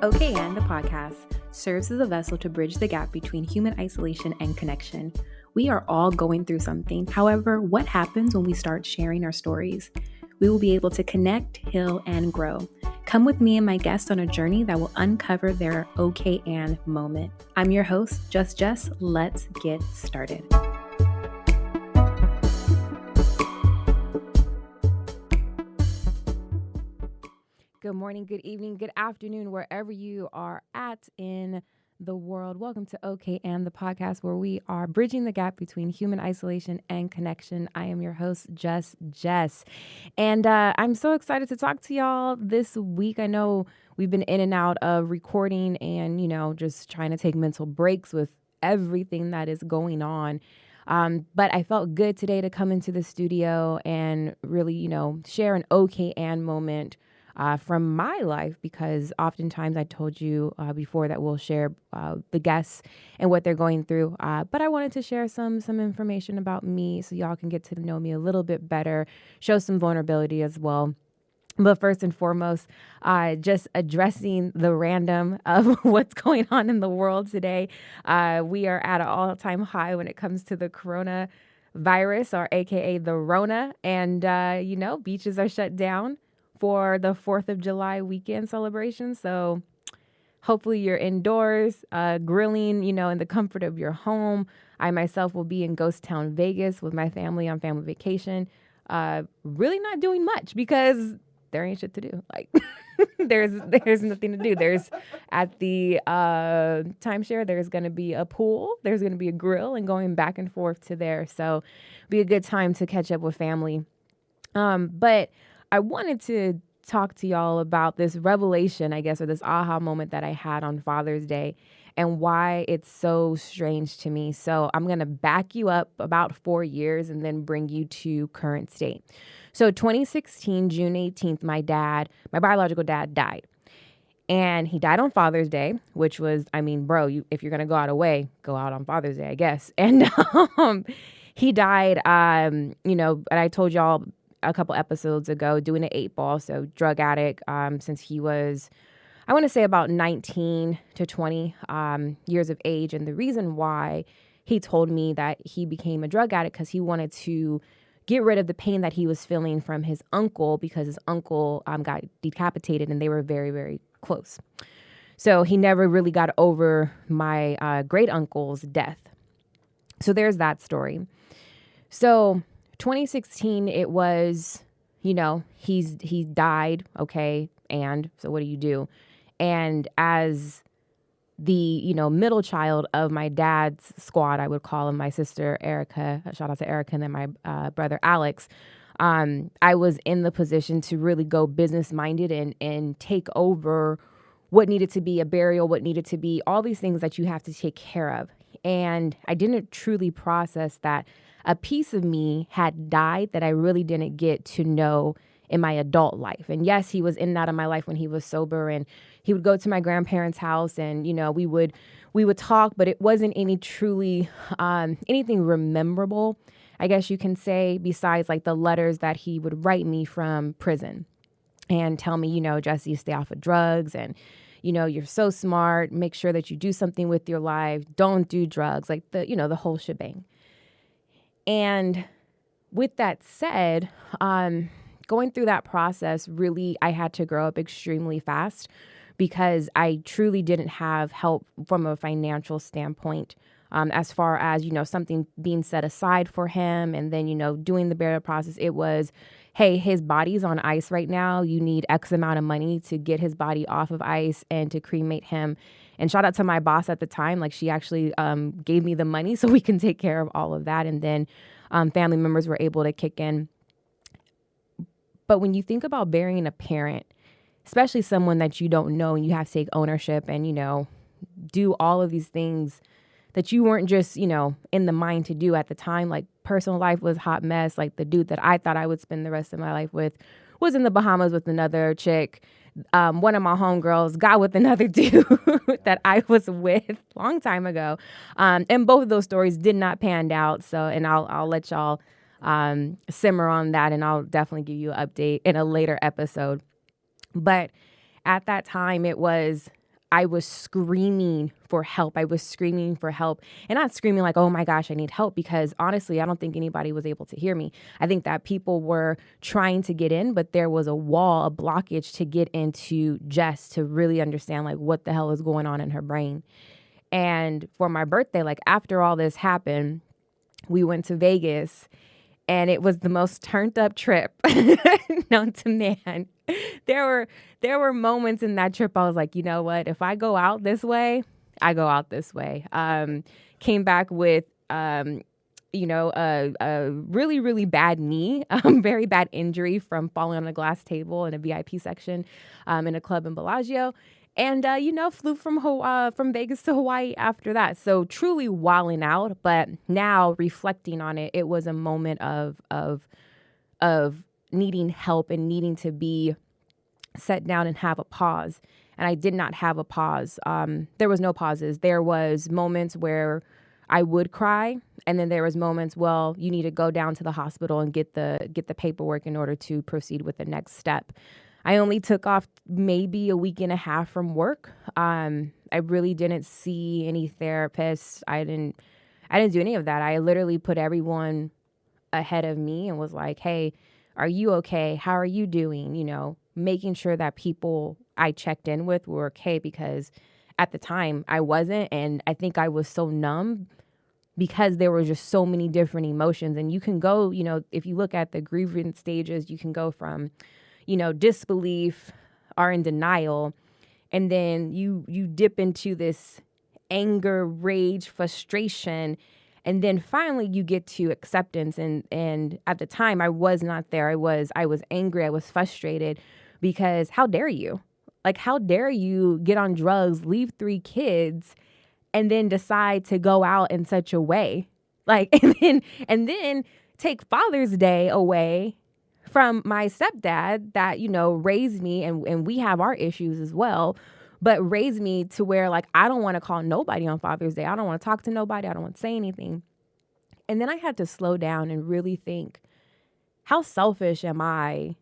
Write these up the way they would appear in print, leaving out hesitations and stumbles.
Okay, and the podcast serves as a vessel to bridge the gap between human isolation and connection. We are all going through something. However, what happens when we start sharing our stories? We will be able to connect, heal, and grow. Come with me and my guests on a journey that will uncover their okay and moment. I'm your host, Just Jess. Let's get started. Good morning, good evening, good afternoon, wherever you are at in the world. Welcome to Okay and the podcast, where we are bridging the gap between human isolation and connection. I am your host, Just Jess. And I'm so excited to talk to y'all this week. I know we've been in and out of recording and, just trying to take mental breaks with everything that is going on. But I felt good today to come into the studio and really, share an okay and moment from my life, because oftentimes I told you before that we'll share the guests and what they're going through. But I wanted to share some information about me so y'all can get to know me a little bit better, show some vulnerability as well. But first and foremost, just addressing the random of what's going on in the world today. We are at an all-time high when it comes to the coronavirus, or AKA the Rona. And, beaches are shut down for the 4th of July weekend celebration. So hopefully you're indoors, grilling, in the comfort of your home. I myself will be in Ghost Town, Vegas with my family on family vacation. Really not doing much because there ain't shit to do. Like there's nothing to do. There's at the timeshare, there's going to be a pool. There's going to be a grill and going back and forth to there. So be a good time to catch up with family. But I wanted to talk to y'all about this revelation, I guess, or this aha moment that I had on Father's Day and why it's so strange to me. So I'm going to back you up about 4 years and then bring you to current state. So 2016, June 18th, my biological dad died. And he died on Father's Day, which was, if you're going to go out away, go out on Father's Day, I guess. And he died, and I told y'all a couple episodes ago, doing an 8-ball, so drug addict, since he was, I want to say about 19 to 20 years of age. And the reason why he told me that he became a drug addict, because he wanted to get rid of the pain that he was feeling from his uncle, because his uncle got decapitated and they were very, very close. So he never really got over my great uncle's death. So there's that story. So 2016, it was, he died. Okay. And so what do you do? And as the, middle child of my dad's squad, I would call him, my sister, Erica, shout out to Erica, and then my brother, Alex. I was in the position to really go business minded and take over what needed to be a burial, what needed to be all these things that you have to take care of. And I didn't truly process that a piece of me had died that I really didn't get to know in my adult life. And yes, he was in and out of my life when he was sober, and he would go to my grandparents' house and, we would talk, but it wasn't any truly anything memorable, I guess you can say, besides like the letters that he would write me from prison and tell me, Jesse, stay off of drugs, and you're so smart. Make sure that you do something with your life. Don't do drugs, like the whole shebang. And with that said, going through that process, really, I had to grow up extremely fast because I truly didn't have help from a financial standpoint, as far as, something being set aside for him. And then, doing the burial process, it was, hey, his body's on ice right now. You need X amount of money to get his body off of ice and to cremate him. And shout out to my boss at the time. Like, she actually gave me the money so we can take care of all of that. And then family members were able to kick in. But when you think about burying a parent, especially someone that you don't know, and you have to take ownership and, do all of these things that you weren't just, in the mind to do at the time. Like, personal life was a hot mess. Like, the dude that I thought I would spend the rest of my life with was in the Bahamas with another chick. One of my homegirls got with another dude that I was with a long time ago. And both of those stories did not pan out. So, and I'll let y'all simmer on that, and I'll definitely give you an update in a later episode. But at that time, it was I was screaming for help. I was screaming for help, and not screaming like, oh my gosh, I need help, because honestly, I don't think anybody was able to hear me. I think that people were trying to get in, but there was a wall, a blockage to get into Jess to really understand like what the hell is going on in her brain. And for my birthday, like after all this happened, we went to Vegas, and it was the most turned up trip known to man. There were moments in that trip I was like, you know what? If I go out this way, I go out this way. Came back with a really, really bad knee, very bad injury from falling on a glass table in a VIP section in a club in Bellagio. And, flew from Vegas to Hawaii after that. So truly wilding out. But now reflecting on it, it was a moment of needing help and needing to be set down and have a pause. And I did not have a pause. There was no pauses. There was moments where I would cry. And then there was moments, well, you need to go down to the hospital and get the paperwork in order to proceed with the next step. I only took off maybe a week and a half from work. I really didn't see any therapists. I didn't do any of that. I literally put everyone ahead of me and was like, hey, are you okay? How are you doing? Making sure that people I checked in with were okay, because at the time I wasn't. And I think I was so numb because there were just so many different emotions. And you can go, if you look at the grievance stages, you can go from disbelief or in denial. And then you dip into this anger, rage, frustration. And then finally you get to acceptance. And at the time I was not there. I was angry. I was frustrated because how dare you? Like, how dare you get on drugs, leave 3 kids, and then decide to go out in such a way? Like, and then take Father's Day away from my stepdad that, raised me, and we have our issues as well, but raised me to where, like, I don't want to call nobody on Father's Day. I don't want to talk to nobody. I don't want to say anything. And then I had to slow down and really think, how selfish am I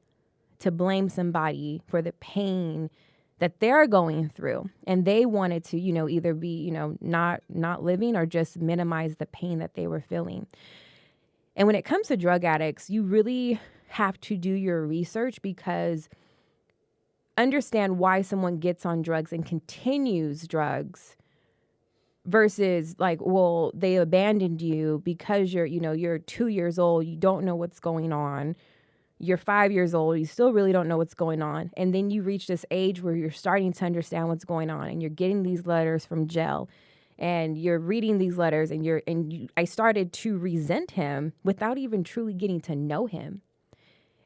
to blame somebody for the pain that they're going through? And they wanted to, either be, not living or just minimize the pain that they were feeling. And when it comes to drug addicts, you really have to do your research, because understand why someone gets on drugs and continues drugs versus like, well, they abandoned you because you're 2 years old. You don't know what's going on. You're 5 years old. You still really don't know what's going on. And then you reach this age where you're starting to understand what's going on, and you're getting these letters from jail, and you're reading these letters, and I started to resent him without even truly getting to know him.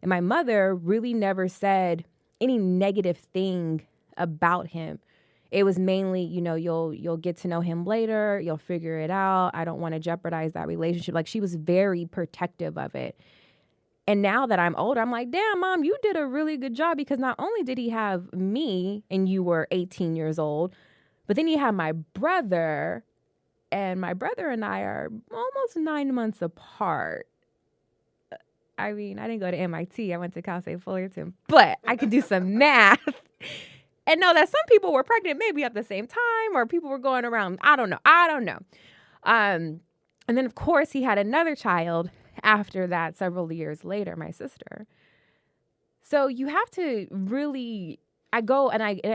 And my mother really never said any negative thing about him. It was mainly, you'll get to know him later. You'll figure it out. I don't want to jeopardize that relationship. Like, she was very protective of it. And now that I'm older, I'm like, damn, Mom, you did a really good job, because not only did he have me and you were 18 years old, but then he had my brother, and my brother and I are almost 9 months apart. I mean, I didn't go to MIT. I went to Cal State Fullerton, but I could do some math and know that some people were pregnant maybe at the same time, or people were going around. I don't know. And then, of course, he had another child after that several years later, my sister. So you have to really, I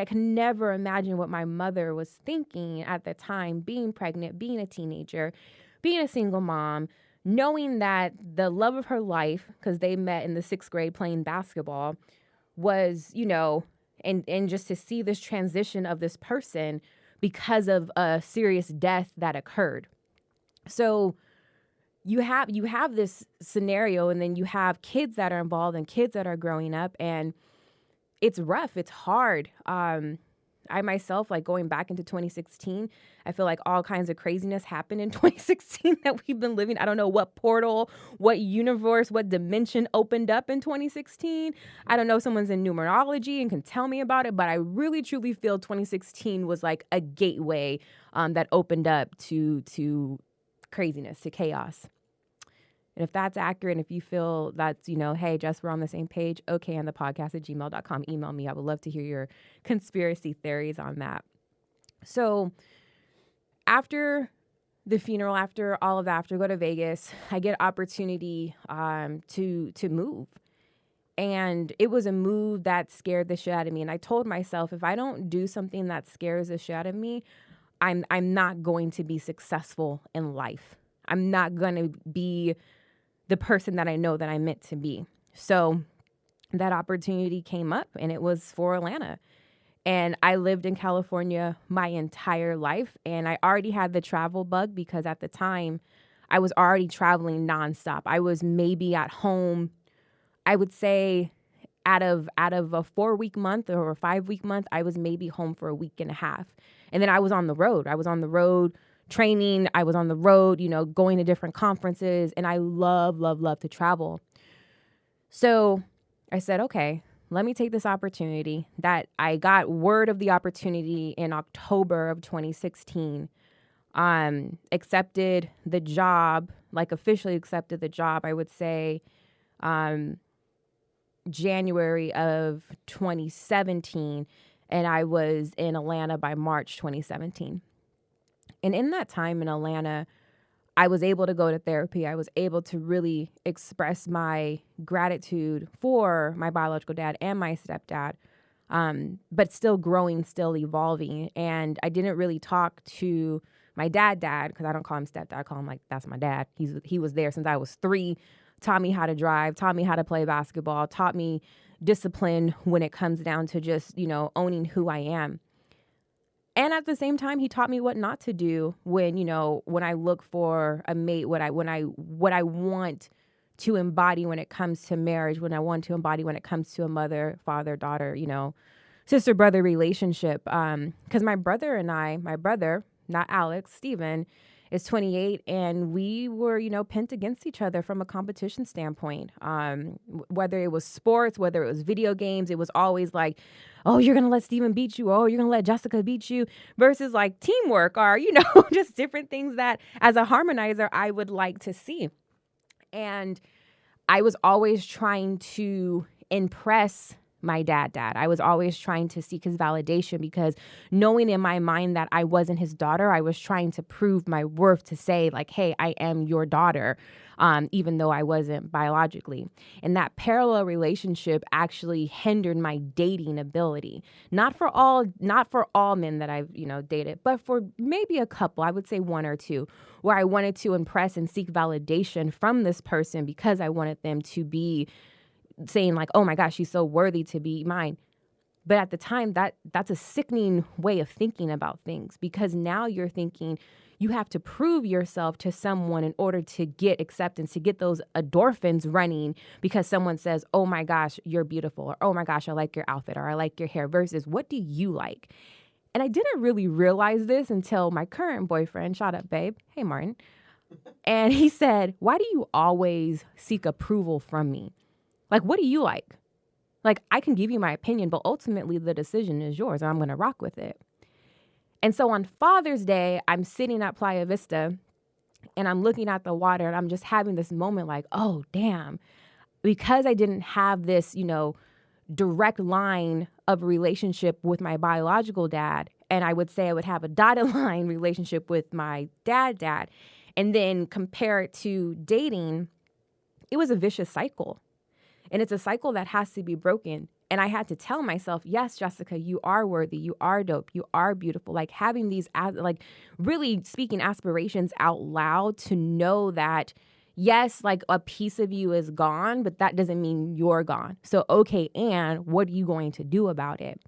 can never imagine what my mother was thinking at the time, being pregnant, being a teenager, being a single mom, knowing that the love of her life, because they met in the 6th grade playing basketball, was, and just to see this transition of this person because of a serious death that occurred. So you have this scenario, and then you have kids that are involved and kids that are growing up, and it's rough. It's hard. I myself, like going back into 2016, I feel like all kinds of craziness happened in 2016 that we've been living. I don't know what portal, what universe, what dimension opened up in 2016. I don't know if someone's in numerology and can tell me about it, but I really truly feel 2016 was like a gateway that opened up to craziness, to chaos. And if that's accurate, and if you feel that's, hey, Jess, we're on the same page, okay, on the podcast at gmail.com, email me. I would love to hear your conspiracy theories on that. So after the funeral, after all of that, after I go to Vegas, I get opportunity to move. And it was a move that scared the shit out of me. And I told myself, if I don't do something that scares the shit out of me, I'm not going to be successful in life. I'm not going to be the person that I know that I'm meant to be. So that opportunity came up, and it was for Atlanta. And I lived in California my entire life, and I already had the travel bug because at the time I was already traveling nonstop. I was maybe at home, I would say out of a 4-week month or a 5-week month, I was maybe home for a week and a half. And then I was on the road. I was on the road training. I was on the road, going to different conferences, and I love to travel. So I said, okay, let me take this opportunity that I got word of the opportunity in October of 2016. Accepted the job, like officially accepted the job, I would say, January of 2017. And I was in Atlanta by March 2017. And in that time in Atlanta, I was able to go to therapy. I was able to really express my gratitude for my biological dad and my stepdad, but still growing, still evolving. And I didn't really talk to my dad, because I don't call him stepdad. I call him like, that's my dad. He was there since I was 3, taught me how to drive, taught me how to play basketball, taught me discipline when it comes down to just, owning who I am. And at the same time, he taught me what not to do when I look for a mate, what I want to embody when it comes to marriage, when I want to embody when it comes to a mother, father, daughter, sister, brother relationship. Because my brother, not Alex, Steven, is 28, and we were, pent against each other from a competition standpoint. Whether it was sports, whether it was video games, it was always like, oh, you're going to let Steven beat you. Oh, you're going to let Jessica beat you, versus like teamwork or, just different things that as a harmonizer, I would like to see. And I was always trying to impress my dad. I was always trying to seek his validation because knowing in my mind that I wasn't his daughter, I was trying to prove my worth to say like, hey, I am your daughter, even though I wasn't biologically. And that parallel relationship actually hindered my dating ability. Not for all men that I've, dated, but for maybe a couple, I would say 1 or 2, where I wanted to impress and seek validation from this person because I wanted them to be saying like, oh my gosh, she's so worthy to be mine. But at the time, that's a sickening way of thinking about things, because now you're thinking you have to prove yourself to someone in order to get acceptance, to get those endorphins running because someone says, oh my gosh, you're beautiful, or oh my gosh, I like your outfit, or I like your hair, versus what do you like? And I didn't really realize this until my current boyfriend, shout out babe, hey Martin, and he said, why do you always seek approval from me? Like, what do you like? Like, I can give you my opinion, but ultimately the decision is yours, and I'm going to rock with it. And so on Father's Day, I'm sitting at Playa Vista, and I'm looking at the water, and I'm just having this moment like, oh, damn. Because I didn't have this, direct line of relationship with my biological dad, and I would say I would have a dotted line relationship with my dad, and then compare it to dating, it was a vicious cycle. And it's a cycle that has to be broken. And I had to tell myself, yes, Jessica, you are worthy. You are dope. You are beautiful. Like having these, like really speaking aspirations out loud to know that, yes, like a piece of you is gone, but that doesn't mean you're gone. So, okay, and what are you going to do about it?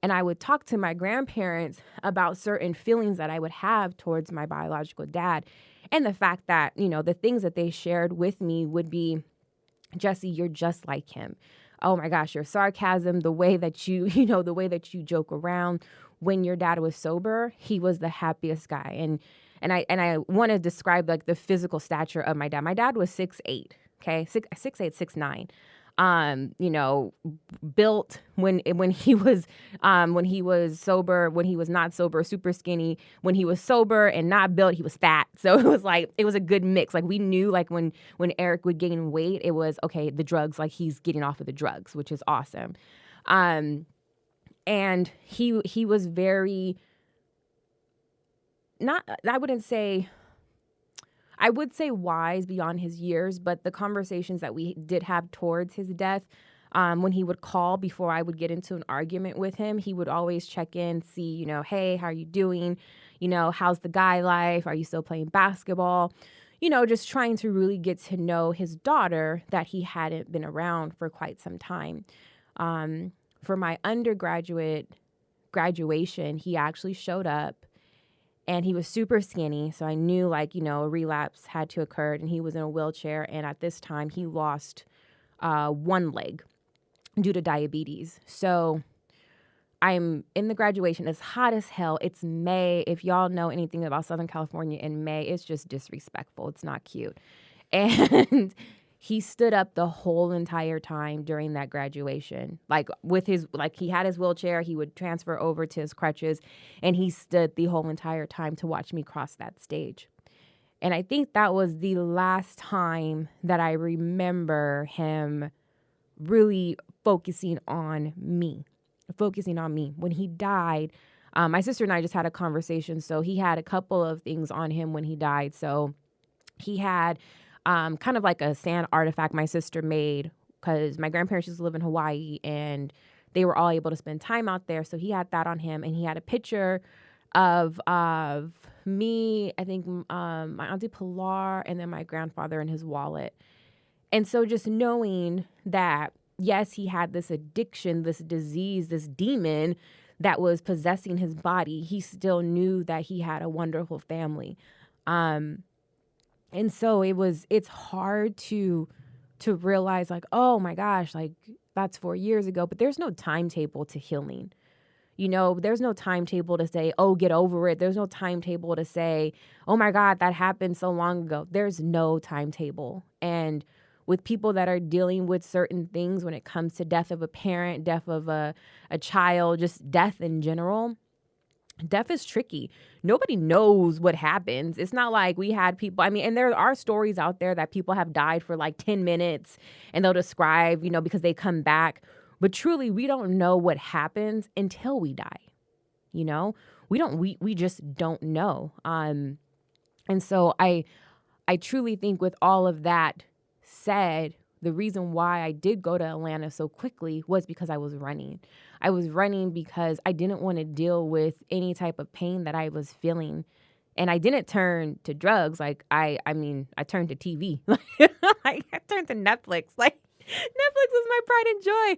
And I would talk to my grandparents about certain feelings that I would have towards my biological dad. And the fact that, the things that they shared with me would be, Jesse, you're just like him. Oh my gosh, your sarcasm, the way that you, the way that you joke around. When your dad was sober, he was the happiest guy. And I want to describe like the physical stature of my dad. My dad was 6'8", okay? 6'8", 6'9". Built when he was sober, when he was not sober, super skinny. When he was sober and not built, he was fat. So it was a good mix. Like we knew like when Eric would gain weight, it was okay, the drugs, like he's getting off of the drugs, which is awesome. And he was very not, I wouldn't say, I would say wise beyond his years, but the conversations that we did have towards his death, when he would call before I would get into an argument with him, he would always check in, see, hey, how are you doing? How's the guy life? Are you still playing basketball? Just trying to really get to know his daughter that he hadn't been around for quite some time. For my undergraduate graduation, he actually showed up. And he was super skinny, so I knew, a relapse had to occur, and he was in a wheelchair. And at this time, he lost one leg due to diabetes. So I'm in the graduation. It's hot as hell. It's May. If y'all know anything about Southern California in May, it's just disrespectful. It's not cute. And he stood up the whole entire time during that graduation. He had his wheelchair, he would transfer over to his crutches, and he stood the whole entire time to watch me cross that stage. And I think that was the last time that I remember him really focusing on me. When he died, my sister and I just had a conversation. So he had a couple of things on him when he died. So he had kind of like a sand artifact my sister made, because my grandparents used to live in Hawaii and they were all able to spend time out there. So he had that on him, and he had a picture of me, I think my Auntie Pilar, and then my grandfather in his wallet. And so just knowing that, yes, he had this addiction, this disease, this demon that was possessing his body, he still knew that he had a wonderful family. And so it's hard to realize, like, oh my gosh, like that's 4 years ago, but there's no timetable to healing. There's no timetable to say, oh, get over it. There's no timetable to say, oh my God, that happened so long ago. There's no timetable. And with people that are dealing with certain things when it comes to death of a parent, death of a child, just death in general, death is tricky. Nobody knows what happens. It's not like we had people, and there are stories out there that people have died for like 10 minutes and they'll describe, because they come back. But truly, we don't know what happens until we die. We just don't know. And so I truly think, with all of that said, the reason why I did go to Atlanta so quickly was because I was running. I was running because I didn't want to deal with any type of pain that I was feeling. And I didn't turn to drugs. I turned to TV. I turned to Netflix. Netflix was my pride and joy.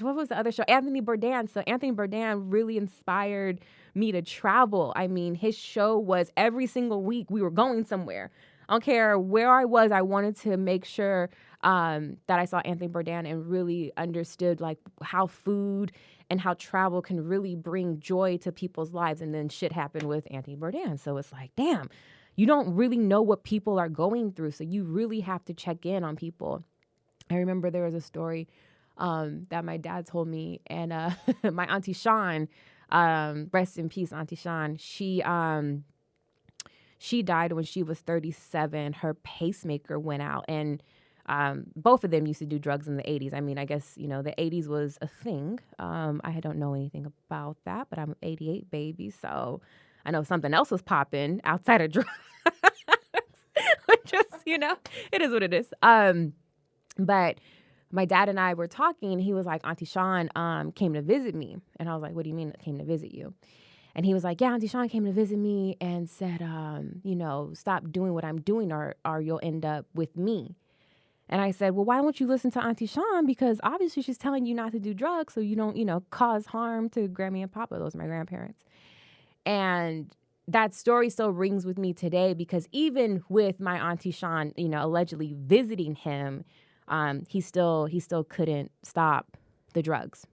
What was the other show? Anthony Bourdain. So Anthony Bourdain really inspired me to travel. His show was every single week we were going somewhere. I don't care where I was. I wanted to make sure that I saw Anthony Bourdain and really understood how food and how travel can really bring joy to people's lives. And then shit happened with Anthony Bourdain. So it's like, damn, you don't really know what people are going through. So you really have to check in on people. I remember there was a story that my dad told me, and my Auntie Shawn, rest in peace, Auntie Shawn, she died when she was 37. Her pacemaker went out, and both of them used to do drugs in the 80s. I guess, the 80s was a thing. I don't know anything about that, but I'm an 88 baby, so I know something else was popping outside of drugs. Just, it is what it is. But my dad and I were talking. He was like, Auntie Shawn came to visit me. And I was like, what do you mean came to visit you? And he was like, yeah, Auntie Shawn came to visit me and said, stop doing what I'm doing or you'll end up with me. And I said, well, why don't you listen to Auntie Shawn? Because obviously she's telling you not to do drugs so you don't, cause harm to Grammy and Papa. Those are my grandparents. And that story still rings with me today, because even with my Auntie Shawn, allegedly visiting him, he still couldn't stop the drugs.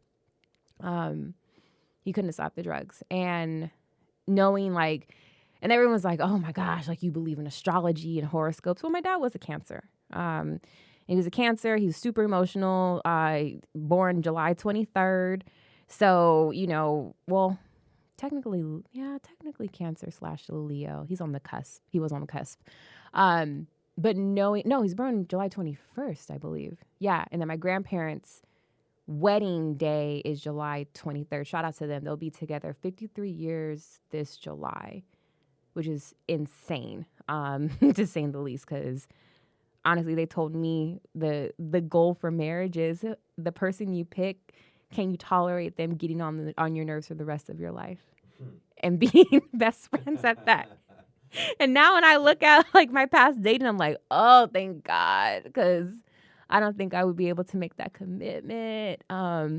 He couldn't stop the drugs. And knowing and everyone's like, oh my gosh, you believe in astrology and horoscopes. Well, my dad was a Cancer. He was a Cancer. He was super emotional, born July 23rd. So, technically Cancer / Leo. He's on the cusp. He was on the cusp. But he's born July 21st, I believe. Yeah. And then my grandparents wedding day is July 23rd. Shout out to them. They'll be together 53 years this July, which is insane, to say the least, because honestly, they told me the goal for marriage is the person you pick, can you tolerate them getting on your nerves for the rest of your life and being best friends at that. And now when I look at like my past dating, I'm like, oh, thank God, because I don't think I would be able to make that commitment. I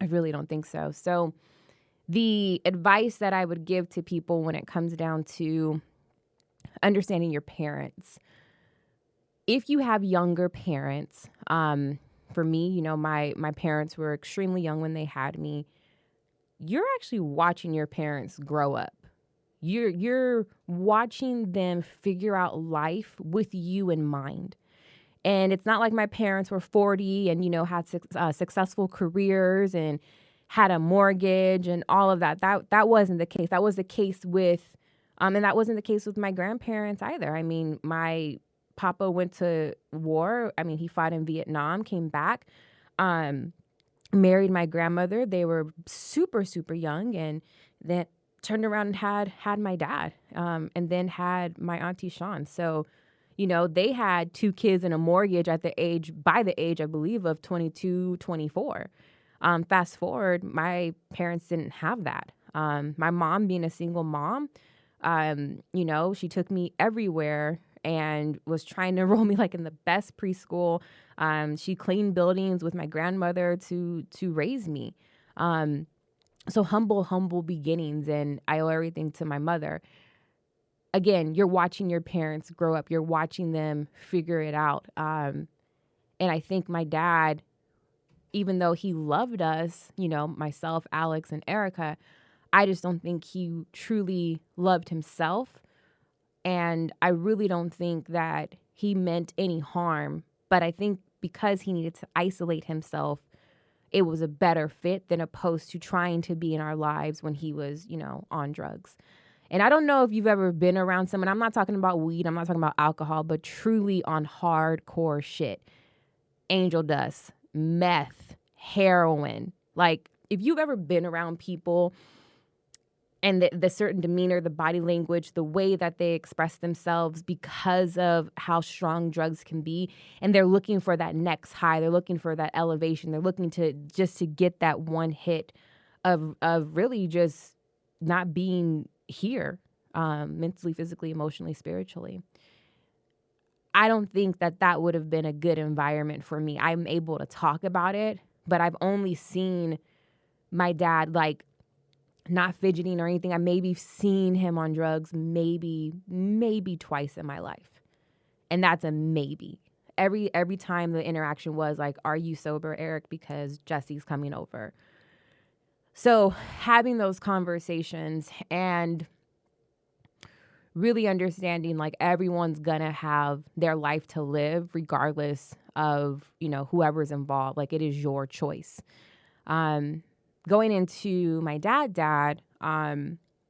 really don't think so. So the advice that I would give to people when it comes down to understanding your parents, if you have younger parents, for me, you know, my parents were extremely young when they had me. You're actually watching your parents grow up. You're watching them figure out life with you in mind. And it's not like my parents were 40 and, you know, had successful careers and had a mortgage and all of that. That wasn't the case. That was the case with, and that wasn't the case with my grandparents either. I mean, my papa went to war. I mean, he fought in Vietnam, came back, married my grandmother. They were super, super young, and then turned around and had my dad, and then had my auntie Sean. So, you know, they had 2 kids and a mortgage by the age, I believe, of 22, 24. Fast forward, my parents didn't have that. My mom, being a single mom, you know, she took me everywhere and was trying to enroll me like in the best preschool. She cleaned buildings with my grandmother to raise me. So humble beginnings, and I owe everything to my mother. Again, you're watching your parents grow up. You're watching them figure it out. And I think my dad, even though he loved us, you know, myself, Alex, and Erica, I just don't think he truly loved himself. And I really don't think that he meant any harm. But I think because he needed to isolate himself, it was a better fit than opposed to trying to be in our lives when he was, you know, on drugs. And I don't know if you've ever been around someone. I'm not talking about weed. I'm not talking about alcohol, but truly on hardcore shit. Angel dust, meth, heroin. Like, if you've ever been around people and the certain demeanor, the body language, the way that they express themselves because of how strong drugs can be, and they're looking for that next high, they're looking for that elevation, they're looking to get that one hit of really just not being here, mentally, physically, emotionally, spiritually. I don't think that would have been a good environment for me. I'm able to talk about it, but I've only seen my dad like not fidgeting or anything. I maybe seen him on drugs maybe twice in my life. And that's a maybe. Every time the interaction was like, are you sober, Eric? Because Jesse's coming over. So having those conversations and really understanding like everyone's gonna have their life to live regardless of, you know, whoever's involved. Like, it is your choice. Going into my dad,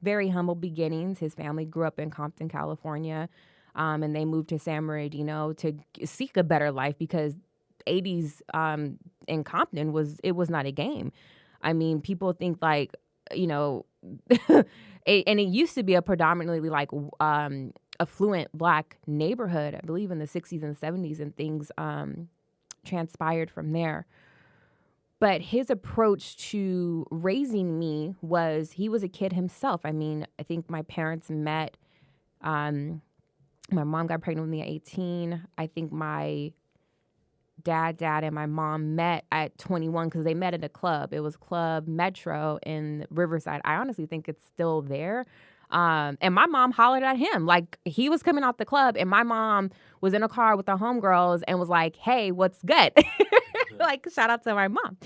very humble beginnings. His family grew up in Compton, California, and they moved to San Bernardino to seek a better life because 80s in Compton was not a game. I mean, people think like, you know, and it used to be a predominantly like affluent Black neighborhood, I believe in the 60s and 70s, and things transpired from there. But his approach to raising me was, he was a kid himself. I mean, I think my parents met, my mom got pregnant with me at 18. I think my dad and my mom met at 21 because they met at a club. It was Club Metro in Riverside. I honestly think it's still there. And my mom hollered at him. Like, he was coming out the club and my mom was in a car with the homegirls and was like, hey, what's good? Like, shout out to my mom.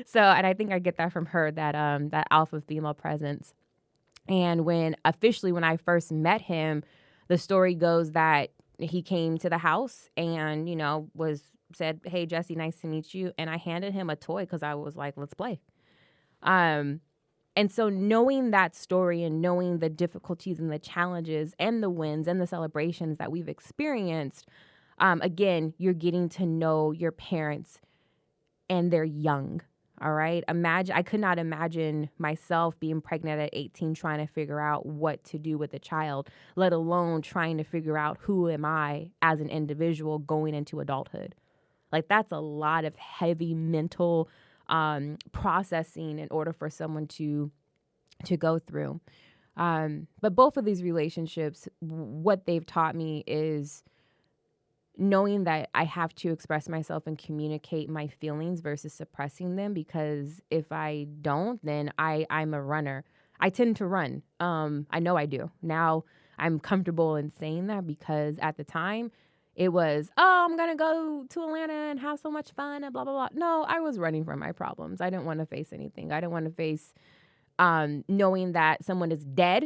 So, and I think I get that from her, that alpha female presence. And when I first met him, the story goes that he came to the house and, you know, said, hey, Jesse, nice to meet you. And I handed him a toy because I was like, let's play. And so knowing that story and knowing the difficulties and the challenges and the wins and the celebrations that we've experienced, again, you're getting to know your parents and they're young. All right. I could not imagine myself being pregnant at 18 trying to figure out what to do with a child, let alone trying to figure out who am I as an individual going into adulthood. Like, that's a lot of heavy mental processing in order for someone to go through. But both of these relationships, what they've taught me is knowing that I have to express myself and communicate my feelings versus suppressing them, because if I don't, then I'm a runner. I tend to run. I know I do. Now I'm comfortable in saying that, because at the time it was, oh, I'm going to go to Atlanta and have so much fun and blah, blah, blah. No, I was running from my problems. I didn't want to face anything. I didn't want to face knowing that someone is dead,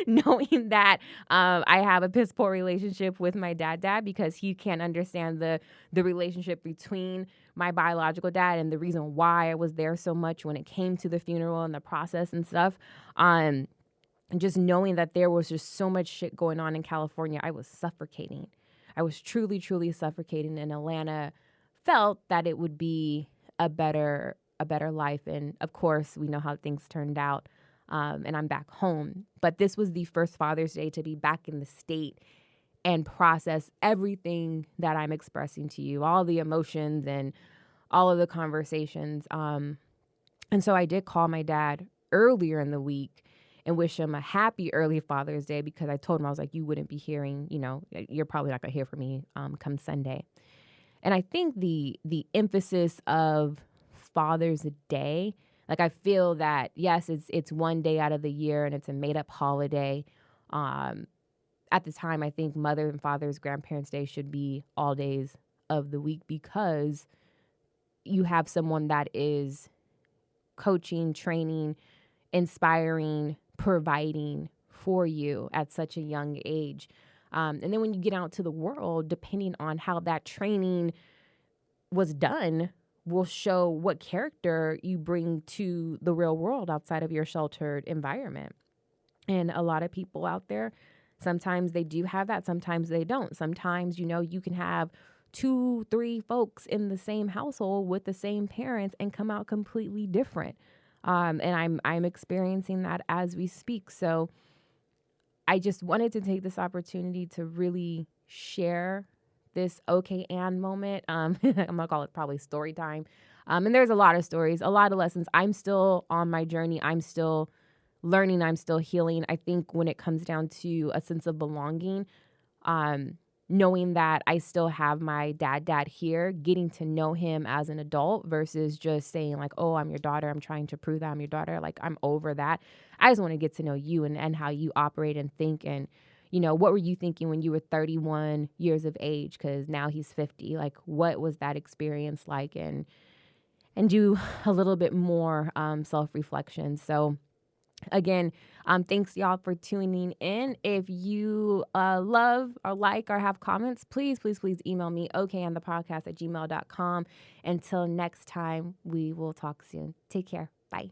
knowing that I have a piss poor relationship with my dad, because he can't understand the relationship between my biological dad and the reason why I was there so much when it came to the funeral and the process and stuff. And just knowing that there was just so much shit going on in California, I was suffocating. I was truly, truly suffocating. And Atlanta felt that it would be a better life. And of course, we know how things turned out. And I'm back home. But this was the first Father's Day to be back in the state and process everything that I'm expressing to you, all the emotions and all of the conversations. And so I did call my dad earlier in the week and wish him a happy early Father's Day, because I told him, I was like, you wouldn't be hearing, you're probably not going to hear from me come Sunday. And I think the emphasis of Father's Day, like, I feel that, yes, it's one day out of the year and it's a made up holiday. At the time, I think Mother and Father's Grandparents' Day should be all days of the week, because you have someone that is coaching, training, inspiring, providing for you at such a young age. And then when you get out to the world, depending on how that training was done, will show what character you bring to the real world outside of your sheltered environment. And a lot of people out there, sometimes they do have that, sometimes they don't. Sometimes, you can have 2-3 folks in the same household with the same parents and come out completely different. And I'm experiencing that as we speak. So I just wanted to take this opportunity to really share this okay and moment. I'm gonna call it probably story time. And there's a lot of stories, a lot of lessons. I'm still on my journey. I'm still learning. I'm still healing. I think when it comes down to a sense of belonging, knowing that I still have my dad here, getting to know him as an adult versus just saying like, oh, I'm your daughter, I'm trying to prove that I'm your daughter. Like, I'm over that. I just want to get to know you and how you operate and think. And, what were you thinking when you were 31 years of age? Because now he's 50. Like, what was that experience like? And do a little bit more self-reflection. So again, thanks y'all for tuning in. If you love or like or have comments, please email me, okayandthepodcast@gmail.com. Until next time, we will talk soon. Take care. Bye.